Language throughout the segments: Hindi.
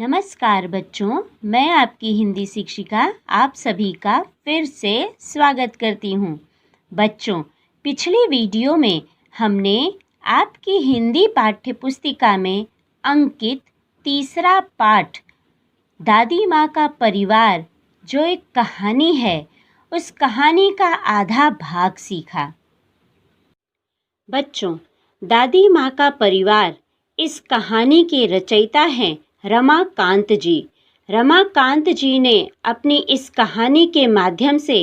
नमस्कार बच्चों, मैं आपकी हिंदी शिक्षिका आप सभी का फिर से स्वागत करती हूँ। बच्चों, पिछली वीडियो में हमने आपकी हिंदी पाठ्यपुस्तिका में अंकित तीसरा पाठ दादी माँ का परिवार जो एक कहानी है, उस कहानी का आधा भाग सीखा। बच्चों, दादी माँ का परिवार इस कहानी के रचयिता हैं रमाकांत जी। रमाकांत जी ने अपनी इस कहानी के माध्यम से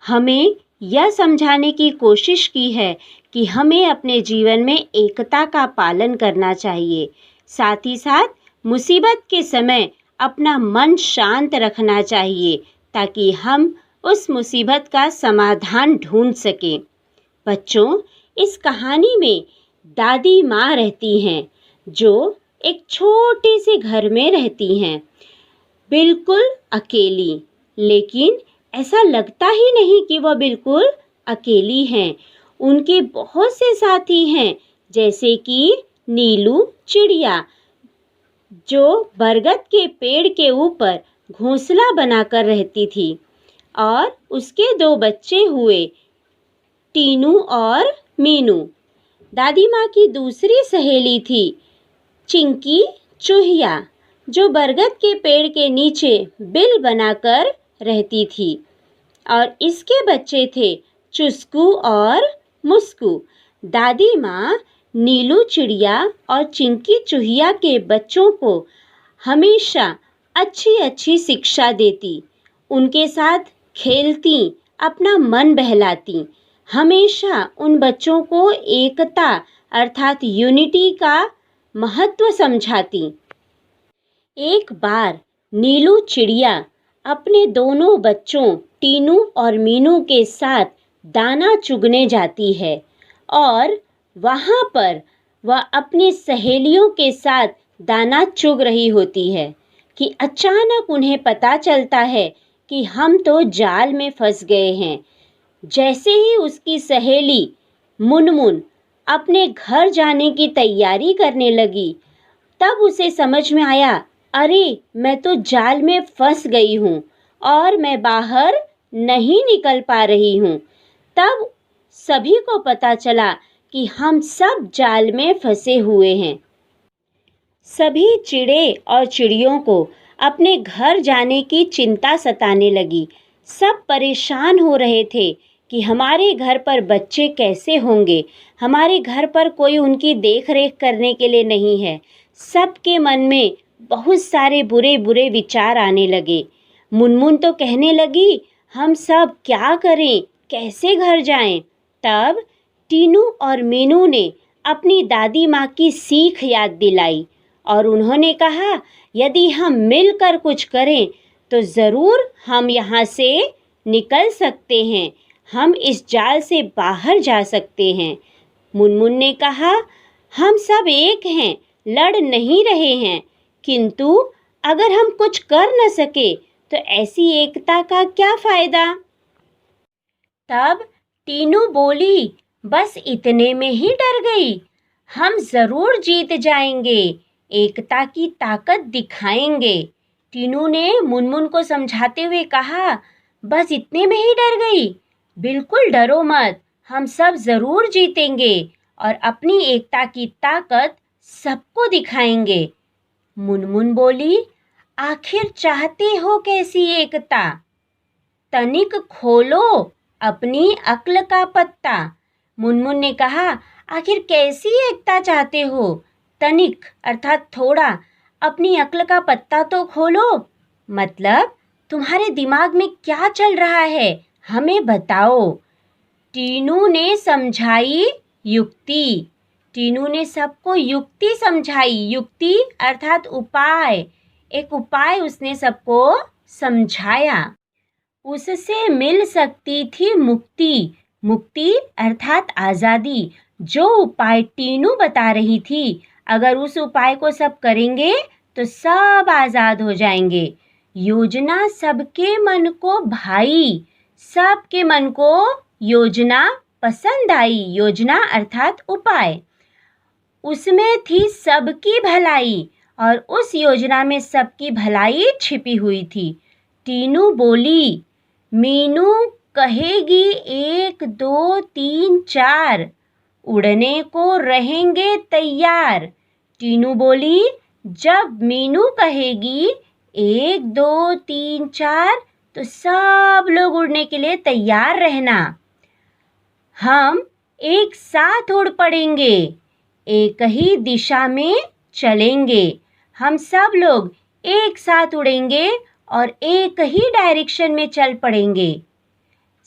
हमें यह समझाने की कोशिश की है कि हमें अपने जीवन में एकता का पालन करना चाहिए। साथ ही साथ मुसीबत के समय अपना मन शांत रखना चाहिए ताकि हम उस मुसीबत का समाधान ढूंढ सकें। बच्चों, इस कहानी में दादी माँ रहती हैं जो एक छोटे से घर में रहती हैं, बिल्कुल अकेली। लेकिन ऐसा लगता ही नहीं कि वह बिल्कुल अकेली हैं। उनके बहुत से साथी हैं, जैसे कि नीलू चिड़िया जो बरगद के पेड़ के ऊपर घोंसला बनाकर रहती थी, और उसके 2 बच्चे हुए टीनू और मीनू। दादी माँ की दूसरी सहेली थी चिंकी चूहिया जो बरगद के पेड़ के नीचे बिल बनाकर रहती थी, और इसके बच्चे थे चुस्कू और मुस्कू। दादी माँ नीलू चिड़िया और चिंकी चूहिया के बच्चों को हमेशा अच्छी अच्छी शिक्षा देती, उनके साथ खेलती, अपना मन बहलाती, हमेशा उन बच्चों को एकता अर्थात यूनिटी का महत्व समझाती। एक बार नीलू चिड़िया अपने दोनों बच्चों टीनू और मीनू के साथ दाना चुगने जाती है, और वहाँ पर वह अपनी सहेलियों के साथ दाना चुग रही होती है कि अचानक उन्हें पता चलता है कि हम तो जाल में फंस गए हैं। जैसे ही उसकी सहेली मुनमुन अपने घर जाने की तैयारी करने लगी, तब उसे समझ में आया, अरे मैं तो जाल में फंस गई हूँ और मैं बाहर नहीं निकल पा रही हूँ। तब सभी को पता चला कि हम सब जाल में फंसे हुए हैं। सभी चिड़े और चिड़ियों को अपने घर जाने की चिंता सताने लगी। सब परेशान हो रहे थे कि हमारे घर पर बच्चे कैसे होंगे, हमारे घर पर कोई उनकी देख रेख करने के लिए नहीं है। सबके मन में बहुत सारे बुरे बुरे विचार आने लगे। मुनमुन तो कहने लगी, हम सब क्या करें, कैसे घर जाएं? तब टीनू और मीनू ने अपनी दादी माँ की सीख याद दिलाई, और उन्होंने कहा, यदि हम मिलकर कुछ करें तो ज़रूर हम यहाँ से निकल सकते हैं, हम इस जाल से बाहर जा सकते हैं। मुनमुन ने कहा, हम सब एक हैं, लड़ नहीं रहे हैं, किंतु अगर हम कुछ कर न सके तो ऐसी एकता का क्या फ़ायदा? तब टीनू बोली, बस इतने में ही डर गई, हम ज़रूर जीत जाएंगे, एकता की ताकत दिखाएंगे। टीनू ने मुनमुन को समझाते हुए कहा, बस इतने में ही डर गई, बिल्कुल डरो मत, हम सब ज़रूर जीतेंगे और अपनी एकता की ताकत सबको दिखाएंगे। मुनमुन बोली, आखिर चाहते हो कैसी एकता? तनिक खोलो अपनी अक्ल का पत्ता। मुनमुन ने कहा, आखिर कैसी एकता चाहते हो? तनिक अर्थात थोड़ा, अपनी अक्ल का पत्ता तो खोलो। मतलब तुम्हारे दिमाग में क्या चल रहा है, हमें बताओ। टीनू ने समझाई युक्ति। टीनू ने सबको युक्ति समझाई। युक्ति अर्थात उपाय, एक उपाय उसने सबको समझाया। उससे मिल सकती थी मुक्ति। मुक्ति अर्थात आज़ादी। जो उपाय टीनू बता रही थी, अगर उस उपाय को सब करेंगे तो सब आज़ाद हो जाएंगे। योजना सबके मन को भाई, सबके मन को योजना पसंद आई। योजना अर्थात उपाय, उसमें थी सबकी भलाई और उस योजना में सबकी भलाई छिपी हुई थी। टीनू बोली, मीनू कहेगी 1 2 3 4, उड़ने को रहेंगे तैयार। टीनू बोली, जब मीनू कहेगी 1 2 3 4 तो सब लोग उड़ने के लिए तैयार रहना। हम एक साथ उड़ पड़ेंगे, एक ही दिशा में चलेंगे। हम सब लोग एक साथ उड़ेंगे और एक ही डायरेक्शन में चल पड़ेंगे।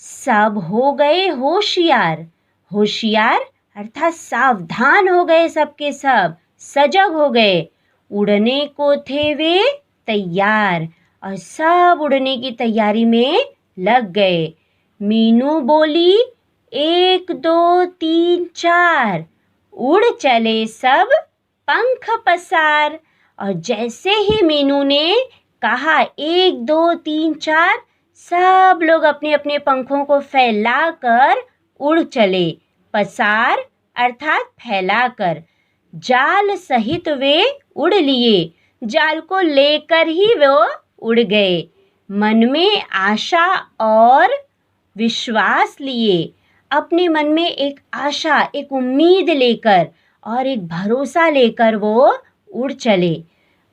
सब हो गए होशियार। होशियार अर्थात सावधान हो गए, सबके सब सजग हो गए। उड़ने को थे वे तैयार और सब उड़ने की तैयारी में लग गए। मीनू बोली, 1 2 3 4, उड़ चले सब पंख पसार। और जैसे ही मीनू ने कहा 1 2 3 4, सब लोग अपने अपने पंखों को फैलाकर उड़ चले। पसार अर्थात फैलाकर। जाल सहित वे उड़ लिए, जाल को लेकर ही वो उड़ गए। मन में आशा और विश्वास लिए, अपने मन में एक आशा, एक उम्मीद लेकर और एक भरोसा लेकर वो उड़ चले।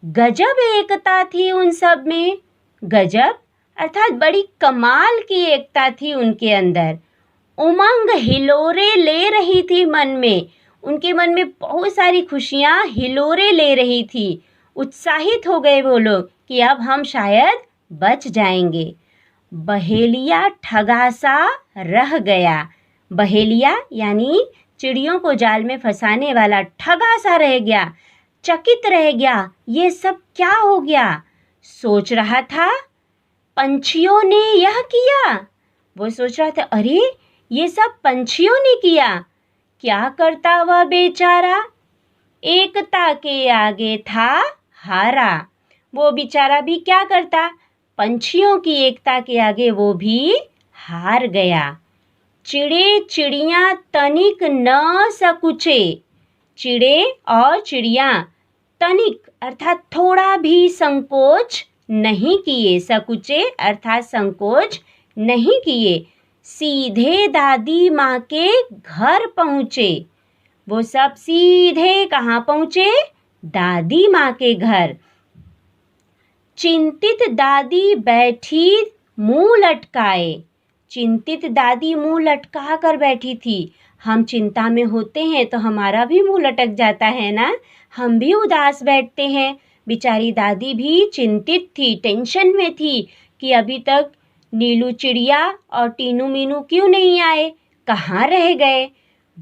गजब एकता थी उन सब में। गजब अर्थात बड़ी कमाल की एकता थी उनके अंदर। उमंग हिलोरे ले रही थी मन में। उनके मन में बहुत सारी खुशियाँ हिलोरे ले रही थी। उत्साहित हो गए वो लोग कि अब हम शायद बच जाएंगे। बहेलिया ठगा सा रह गया। बहेलिया यानी चिड़ियों को जाल में फंसाने वाला ठगा सा रह गया, चकित रह गया। ये सब क्या हो गया? सोच रहा था पंछियों ने यह किया। वो सोच रहा था, अरे ये सब पंछियों ने किया। क्या करता वह बेचारा? एकता के आगे था हारा। वो बेचारा भी क्या करता? पंछियों की एकता के आगे वो भी हार गया। चिड़े चिड़ियाँ तनिक न सकुचे। चिड़े और चिड़ियाँ तनिक अर्थात थोड़ा भी संकोच नहीं किए। सकुचे अर्थात संकोच नहीं किए। सीधे दादी माँ के घर पहुँचे। वो सब सीधे कहाँ पहुँचे? दादी माँ के घर। चिंतित दादी बैठी मुंह लटकाए। चिंतित दादी मुंह लटका कर बैठी थी। हम चिंता में होते हैं तो हमारा भी मुंह लटक जाता है ना, हम भी उदास बैठते हैं। बेचारी दादी भी चिंतित थी, टेंशन में थी कि अभी तक नीलू चिड़िया और टीनू मीनू क्यों नहीं आए, कहाँ रह गए।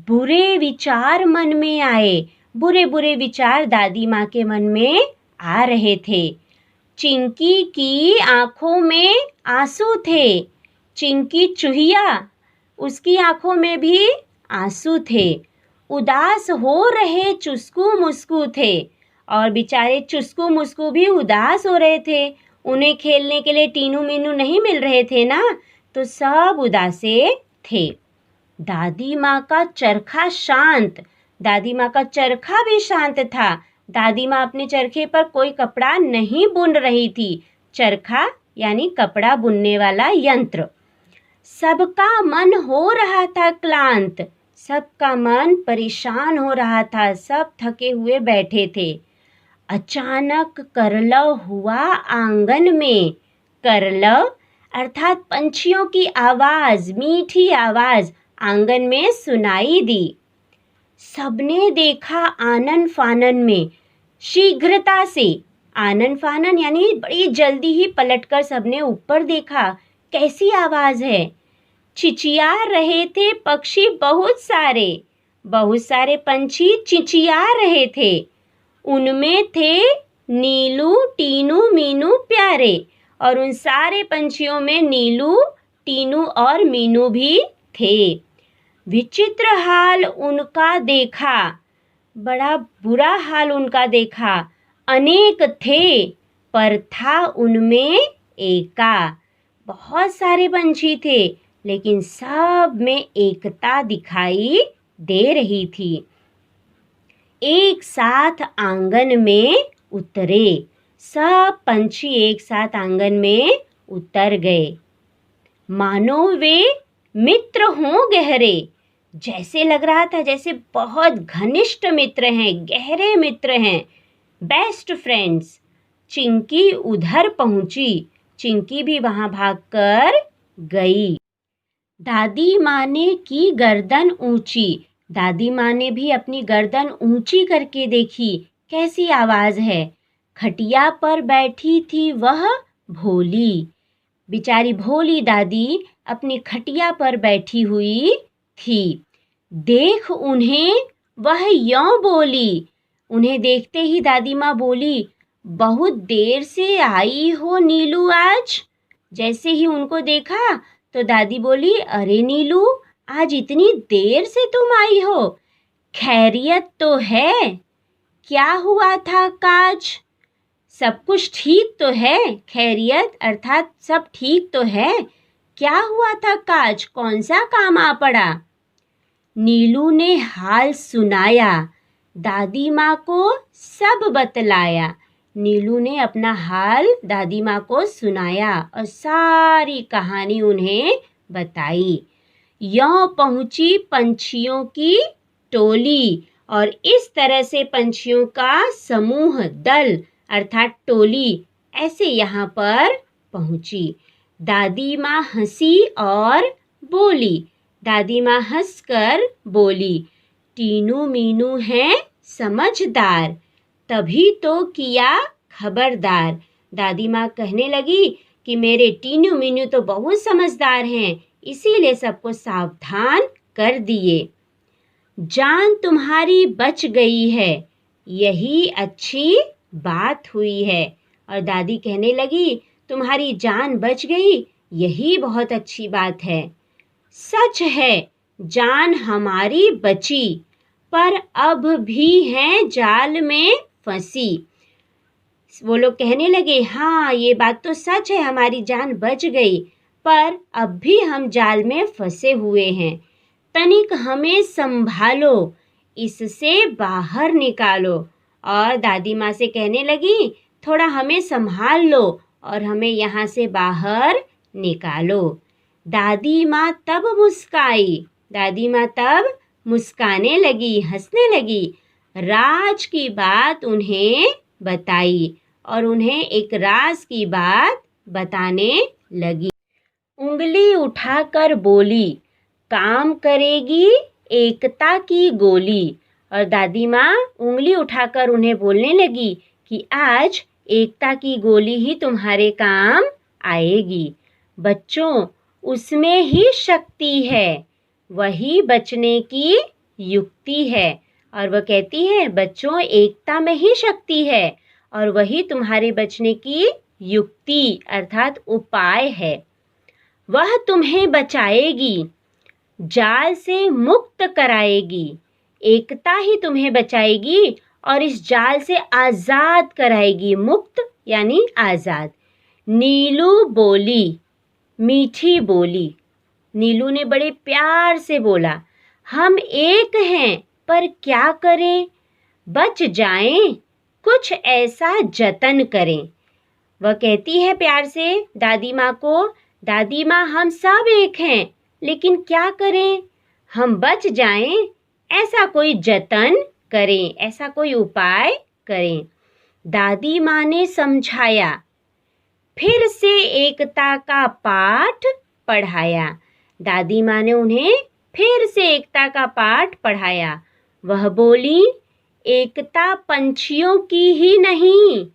बुरे विचार मन में आए। बुरे बुरे विचार दादी माँ के मन में आ रहे थे। चिंकी की आंखों में आंसू थे। चिंकी चूहिया, उसकी आंखों में भी आंसू थे। उदास हो रहे चुस्कू मुस्कू थे और बेचारे चुस्कू मुस्कू भी उदास हो रहे थे। उन्हें खेलने के लिए टीनू मीनू नहीं मिल रहे थे ना, तो सब उदासे थे। दादी माँ का चरखा शांत। दादी माँ का चरखा भी शांत था। दादी माँ अपने चरखे पर कोई कपड़ा नहीं बुन रही थी। चरखा यानी कपड़ा बुनने वाला यंत्र। सबका मन हो रहा था क्लांत। सबका मन परेशान हो रहा था। सब थके हुए बैठे थे। अचानक करलव हुआ आंगन में। करलव अर्थात पंछियों की आवाज, मीठी आवाज आंगन में सुनाई दी। सबने देखा आनन फानन में, शीघ्रता से। आनन फानन यानी बड़ी जल्दी ही पलटकर सबने ऊपर देखा। कैसी आवाज है? चिचिया रहे थे पक्षी बहुत सारे। बहुत सारे पंछी चिचिया रहे थे। उनमें थे नीलू टीनू मीनू प्यारे। और उन सारे पंछियों में नीलू टीनू और मीनू भी थे। विचित्र हाल उनका देखा। बड़ा बुरा हाल उनका देखा। अनेक थे पर था उनमें एका। बहुत सारे पंछी थे लेकिन सब में एकता दिखाई दे रही थी। एक साथ आंगन में उतरे। सब पंछी एक साथ आंगन में उतर गए, मानो वे मित्र हों गहरे। जैसे लग रहा था जैसे बहुत घनिष्ठ मित्र हैं, गहरे मित्र हैं, बेस्ट फ्रेंड्स। चिंकी उधर पहुंची, चिंकी भी वहां भागकर गई। दादी माँ ने की गर्दन ऊंची, दादी माँ ने भी अपनी गर्दन ऊंची करके देखी, कैसी आवाज है। खटिया पर बैठी थी वह भोली, बेचारी भोली दादी अपनी खटिया पर बैठी हुई थी। देख उन्हें वह यों बोली, उन्हें देखते ही दादी माँ बोली, बहुत देर से आई हो नीलू आज। जैसे ही उनको देखा तो दादी बोली, अरे नीलू, आज इतनी देर से तुम आई हो, खैरियत तो है? क्या हुआ था काज? सब कुछ ठीक तो है? खैरियत अर्थात सब ठीक तो है? क्या हुआ था काज? कौन सा काम आ पड़ा? नीलू ने हाल सुनाया, दादी माँ को सब बतलाया। नीलू ने अपना हाल दादी माँ को सुनाया और सारी कहानी उन्हें बताई। यों पहुंची पंछियों की टोली, और इस तरह से पंछियों का समूह, दल अर्थात टोली ऐसे यहाँ पर पहुंची। दादी माँ हंसी और बोली, दादी माँ हंसकर बोली, टीनू मीनू हैं समझदार, तभी तो किया खबरदार। दादी माँ कहने लगी कि मेरे टीनू मीनू तो बहुत समझदार हैं, इसीलिए सबको सावधान कर दिए। जान तुम्हारी बच गई है, यही अच्छी बात हुई है। और दादी कहने लगी, तुम्हारी जान बच गई, यही बहुत अच्छी बात है। सच है जान हमारी बची, पर अब भी हैं जाल में फंसी। वो लोग कहने लगे, हाँ ये बात तो सच है, हमारी जान बच गई, पर अब भी हम जाल में फंसे हुए हैं। तनिक हमें संभालो, इससे बाहर निकालो। और दादी माँ से कहने लगी, थोड़ा हमें संभाल लो और हमें यहाँ से बाहर निकालो। दादी माँ तब मुस्काई, दादी माँ तब मुस्काने लगी, हंसने लगी, राज की बात उन्हें बताई और उन्हें एक राज की बात बताने लगी। उंगली उठाकर बोली, काम करेगी एकता की गोली। और दादी माँ उंगली उठाकर उन्हें बोलने लगी कि आज एकता की गोली ही तुम्हारे काम आएगी। बच्चों, उसमें ही शक्ति है, वही बचने की युक्ति है। और वह कहती है, बच्चों एकता में ही शक्ति है और वही तुम्हारे बचने की युक्ति अर्थात उपाय है। वह तुम्हें बचाएगी, जाल से मुक्त कराएगी। एकता ही तुम्हें बचाएगी और इस जाल से आज़ाद कराएगी। मुक्त यानी आज़ाद। नीलू बोली, मीठी बोली। नीलू ने बड़े प्यार से बोला, हम एक हैं, पर क्या करें? बच जाएं, कुछ ऐसा जतन करें। वह कहती है प्यार से दादी माँ को, दादी माँ हम सब एक हैं, लेकिन क्या करें? हम बच जाएं, ऐसा कोई जतन करें, ऐसा कोई उपाय करें। दादी माँ ने समझाया, फिर से एकता का पाठ पढ़ाया। दादी माँ ने उन्हें फिर से एकता का पाठ पढ़ाया। वह बोली, एकता पंछियों की ही नहीं,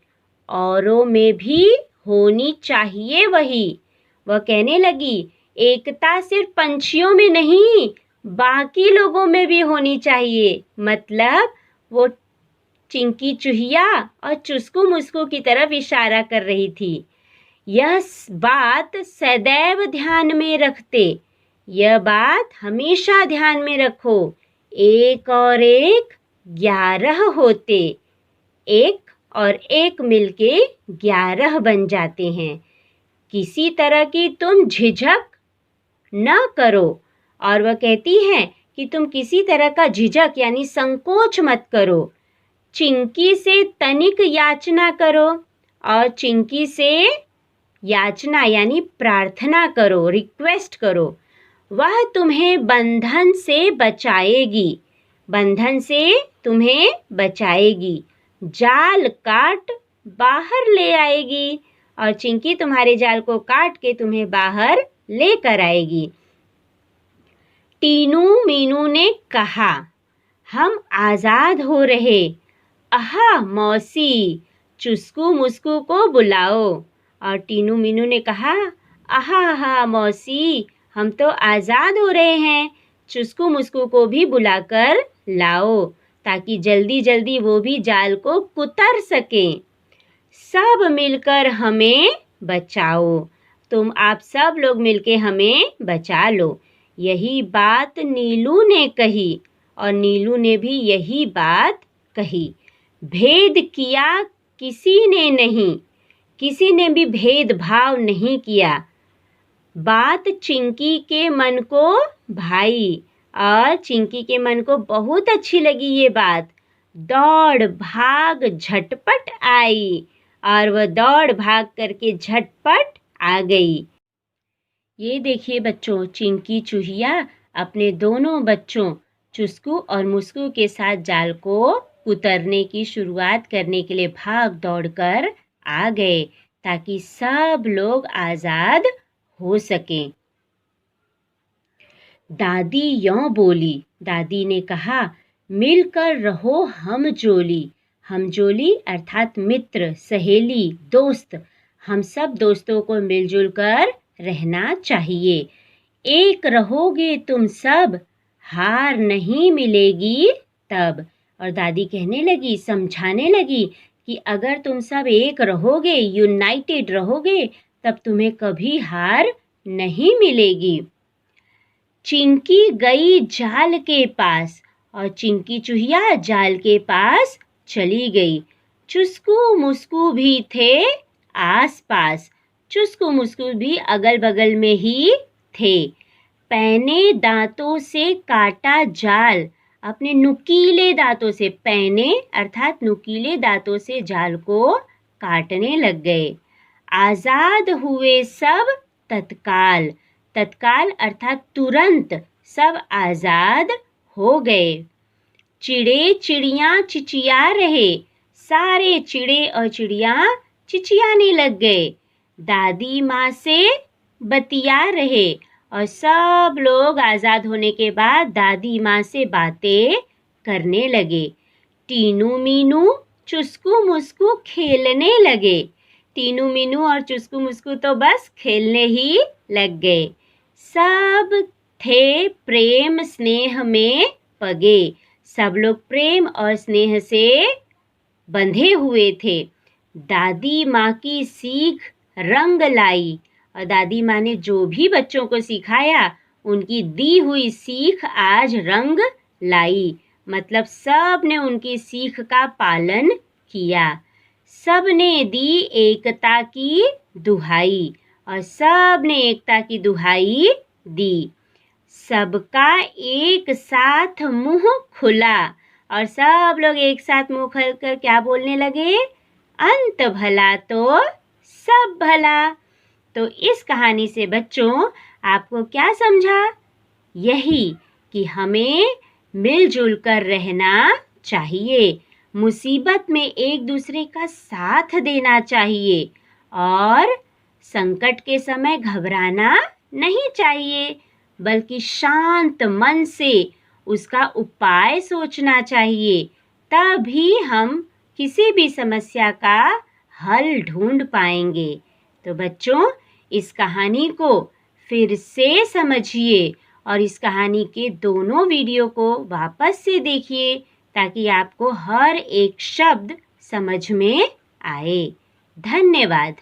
औरों में भी होनी चाहिए वही। वह कहने लगी, एकता सिर्फ पंछियों में नहीं, बाकी लोगों में भी होनी चाहिए। मतलब वो चिंकी चूहिया और चुस्कू मुस्कू की तरफ इशारा कर रही थी। यह बात सदैव ध्यान में रखते, यह बात हमेशा ध्यान में रखो। एक और एक 11 होते, एक और एक मिलके 11 बन जाते हैं। किसी तरह की तुम झिझक न करो। और वह कहती है कि तुम किसी तरह का झिझक यानी संकोच मत करो। चिंकी से तनिक याचना करो, और चिंकी से याचना यानी प्रार्थना करो, रिक्वेस्ट करो। वह तुम्हें बंधन से बचाएगी, बंधन से तुम्हें बचाएगी, जाल काट बाहर ले आएगी, और चिंकी तुम्हारे जाल को काट के तुम्हें बाहर लेकर आएगी। टीनू मीनू ने कहा, हम आज़ाद हो रहे। आहा मौसी, चुस्कू मुस्कू को बुलाओ। और टीनू मीनू ने कहा, आहा आहा मौसी, हम तो आज़ाद हो रहे हैं, चुस्कू मुस्कू को भी बुलाकर लाओ, ताकि जल्दी जल्दी वो भी जाल को कुतर सकें। सब मिलकर हमें बचाओ, आप सब लोग मिलके हमें बचा लो। यही बात नीलू ने कही, और नीलू ने भी यही बात कही। भेद किया किसी ने नहीं, किसी ने भी भेदभाव नहीं किया। बात चिंकी के मन को भाई, और चिंकी के मन को बहुत अच्छी लगी ये बात। दौड़ भाग झटपट आई, और वह दौड़ भाग करके झटपट आ गई। ये देखिए बच्चों, चिंकी चूहिया अपने दोनों बच्चों चुस्कू और मुस्कू के साथ जाल को कुतरने की शुरुआत करने के लिए भाग दौड़कर आ गए, ताकि सब लोग आज़ाद हो सकें। दादी यों बोली, दादी ने कहा, मिलकर रहो हम जोली। हम जोली अर्थात मित्र, सहेली, दोस्त। हम सब दोस्तों को मिलजुल कर रहना चाहिए। एक रहोगे तुम सब, हार नहीं मिलेगी तब। और दादी कहने लगी, समझाने लगी कि अगर तुम सब एक रहोगे, यूनाइटेड रहोगे, तब तुम्हें कभी हार नहीं मिलेगी। चिंकी गई जाल के पास, और चिंकी चूहिया जाल के पास चली गई। चुस्कू मुस्कू भी थे आस पास, चुस्कू मुस्कू भी अगल बगल में ही थे। पैने दांतों से काटा जाल, अपने नुकीले दांतों से, पैने अर्थात नुकीले दांतों से जाल को काटने लग गए। आज़ाद हुए सब तत्काल, तत्काल अर्थात तुरंत सब आज़ाद हो गए। चिड़े चिड़ियाँ चिचिया रहे, सारे चिड़े और चिड़िया चिचियाने लग गए। दादी माँ से बतिया रहे, और सब लोग आज़ाद होने के बाद दादी माँ से बातें करने लगे। टीनू मीनू चुस्कू मुस्कू खेलने लगे। टीनू मीनू और चुस्कू मुस्कू तो बस खेलने ही लग गए। सब थे प्रेम स्नेह में पगे, सब लोग प्रेम और स्नेह से बंधे हुए थे। दादी माँ की सीख रंग लाई, और दादी माँ ने जो भी बच्चों को सिखाया, उनकी दी हुई सीख आज रंग लाई। मतलब सब ने उनकी सीख का पालन किया। सब ने दी एकता की दुहाई, और सब ने एकता की दुहाई दी। सबका एक साथ मुंह खुला, और सब लोग एक साथ मुंह खोलकर क्या बोलने लगे, अंत भला तो सब भला। तो इस कहानी से बच्चों आपको क्या समझा? यही कि हमें मिलजुल कर रहना चाहिए, मुसीबत में एक दूसरे का साथ देना चाहिए, और संकट के समय घबराना नहीं चाहिए, बल्कि शांत मन से उसका उपाय सोचना चाहिए। तभी हम किसी भी समस्या का हल ढूंढ पाएंगे। तो बच्चों, इस कहानी को फिर से समझिए, और इस कहानी के दोनों वीडियो को वापस से देखिए, ताकि आपको हर एक शब्द समझ में आए। धन्यवाद।